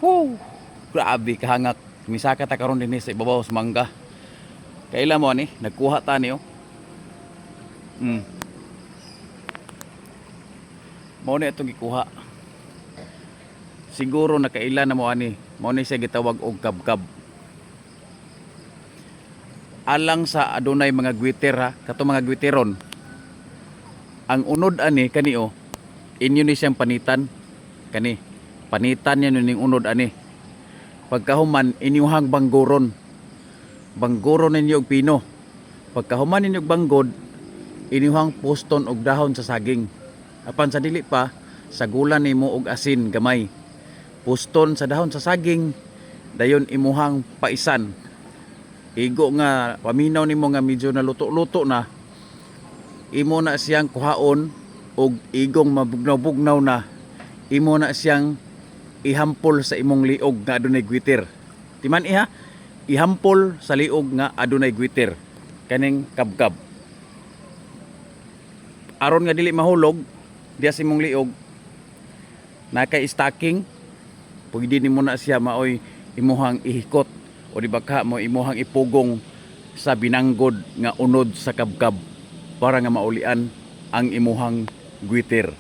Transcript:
Woo! Grabe kahangak. Misaka ta karon dinhi sa ibabaw sa mangga. Kaila mo ani, nagkuha ta ni oh. Mao ni atong gikuha. Siguro nakaila na mo ani. Mao ni siya gitawag og kabkab. Alang sa adunay mga gwiter ha, kato mga gwiteron. Ang unod ani kani oh. Inyo ni siyang panitan. Kani. Panitan niya ning unod ani. Pagkahuman inyuhang banggoron. Banggoron ninyo og pino. Pagkahuman ninyo og banggod, inyuhang poston og dahon sa saging. Apan sa dili pa, sagulan nimo og asin gamay. Poston sa dahon sa saging, dayon imuhang paisan. Igo nga paminaw nimo nga medyo naluto-luto na. Imo na siyang kuhaon og igong mabugnaw-bugnaw na. Imo na siyang ihampol sa imong liog nga adunay gwiter. Timan iha, ihampol sa liog nga adunay gwiter. Kaning kabkab. Aron nga dili mahulog diya sa imong liog, nakay stocking, pwede nimo na siya maoy imuhang ihikot o di baka mo imuhang ipugong sa binanggod nga unod sa kabkab para nga maulian ang imuhang gwiter.